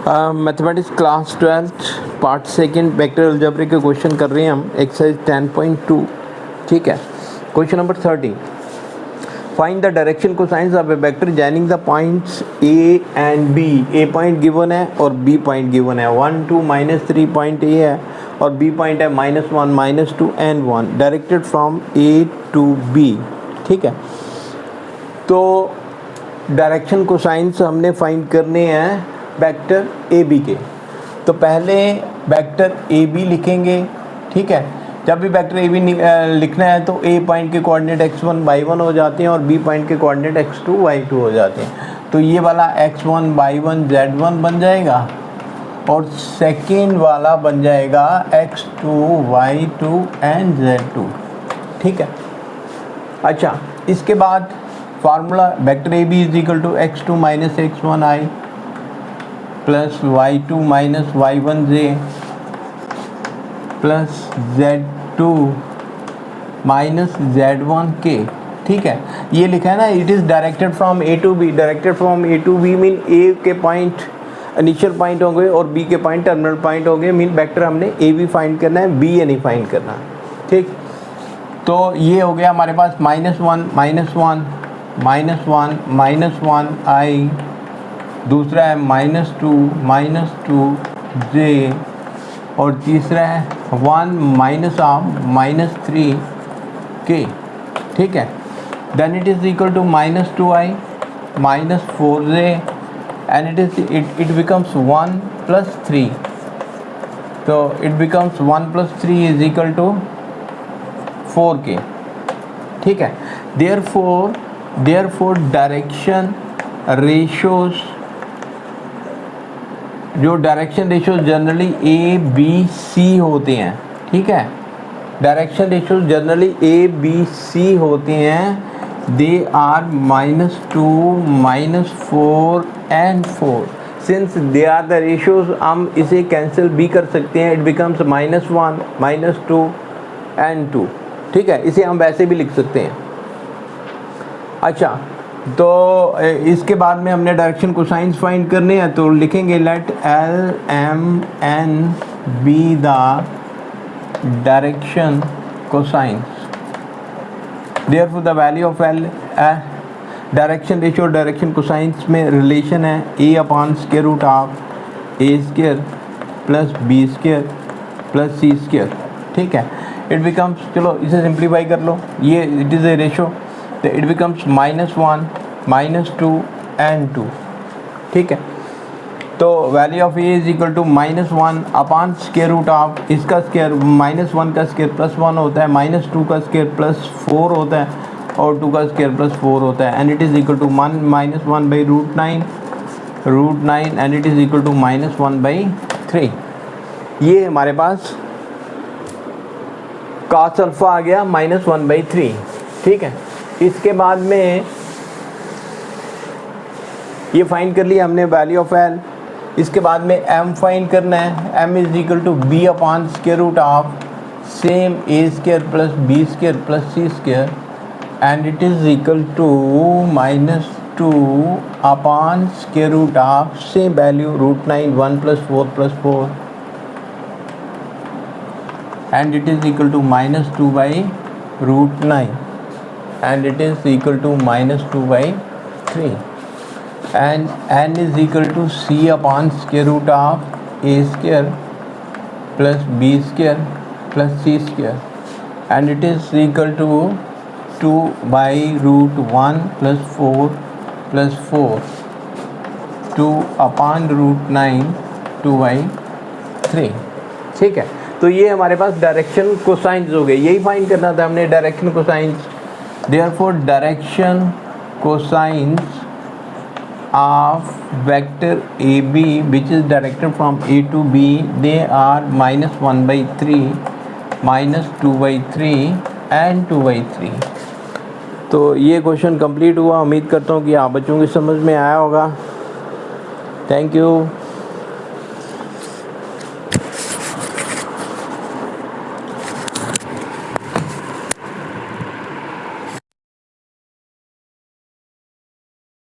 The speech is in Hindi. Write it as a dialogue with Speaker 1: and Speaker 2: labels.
Speaker 1: Mathematics class 12th part second vector algebra के क्वेश्चन कर रहे हैं हम एक्सरसाइज 10.2। ठीक है, question number 30, find the direction cosines of a vector joining the points A and B. A point given है और बी पॉइंट गिवन है। 1 2 -3 पॉइंट ए है और बी पॉइंट है -1 -2 and 1 directed from A to B. ठीक है, तो डायरेक्शन कोसाइंस हमने फाइंड करने हैं वेक्टर ए बी के। तो पहले वेक्टर ए बी लिखेंगे। ठीक है, जब भी वेक्टर ए बी लिखना है तो ए पॉइंट के कोऑर्डिनेट x1 y1 हो जाते हैं और बी पॉइंट के कोऑर्डिनेट x2 y2 हो जाते हैं। तो ये वाला x1 y1 z1 बन जाएगा और सेकेंड वाला बन जाएगा x2 y2 एंड z2। ठीक है, अच्छा इसके बाद formula vector A B is equal to x2 minus x1 i plus y2 minus y1 j plus z2 minus z1 k। ठीक है, ये लिखा है ना, it is directed from A to B. Directed from A to B mean A के पॉइंट इनिशियल पॉइंट होंगे और बी के पॉइंट टर्मिनल पॉइंट होंगे। मीन वेक्टर हमने ए बी फाइंड करना है, बी ए नहीं फाइंड करना। ठीक, तो ये हो गया हमारे पास -1 -1 i, दूसरा है -2 j और तीसरा है 1 -3 k। ठीक है, then it is equal to -2i -4j and it becomes 1 + 3। तो it becomes 1 + 3 is equal to 4k। ठीक है, देयरफॉर डायरेक्शन रेशियोज, जो direction ratios generally A B C होते हैं। ठीक है, direction ratios generally A B C होते हैं। They are -2 -4 and 4। Since they are the ratios हम इसे कैंसिल भी कर सकते हैं। It becomes -1 -2 and 2। ठीक है, इसे हम वैसे भी लिख सकते हैं। अच्छा, तो इसके बाद में हमने डायरेक्शन कोसाइंस फाइंड करने हैं, तो लिखेंगे let L M N be the direction cosines. Therefore the value of L, direction ratio और डायरेक्शन कोसाइंस में रिलेशन है a/√a² plus b² plus c²। ठीक है, इट बिकम्स, चलो इसे सिंप्लीफाई कर लो, ये इट इज़ ए रेशियो, तो इट बिकम्स -1 -2 एंड 2। ठीक है, तो value of A is equal to -1 upon square of इसका स्क्वायर, -1 का स्क्वायर +1 होता है, -2 का स्क्वायर +4 होता है और 2 का स्क्वायर +4 होता है and it is equal to 1 √9 and it is equal to -1/3। ये हमारे पास cos अल्फा आ गया -1/3। ठीक है, इसके बाद में ये फाइंड कर लिया हमने वैल्यू ऑफ एल। इसके बाद में m फाइंड करना है। m is equal to b upon square of same a² plus b² plus c² and it is equal to -2 upon square of same value √9 1 + 4 + 4 and it is equal to -2/√9 and it is equal to -2/3 and n is equal to c upon square root of a² plus b² plus c² and it is equal to 2/√1 plus 4 plus 4 2 upon √9 2/3। ठीक है, तो ये हमारे पास डायरेक्शन कोसाइंस हो गए। यही फाइंड करना था हमने, direction cosines. Therefore direction cosines of vector A B which is directed from A to B, they are -1/3 -2/3 and 2/3। तो ये क्वेश्चन कंप्लीट हुआ। उम्मीद करता हूँ कि आप बच्चों की समझ में आया होगा। Thank you.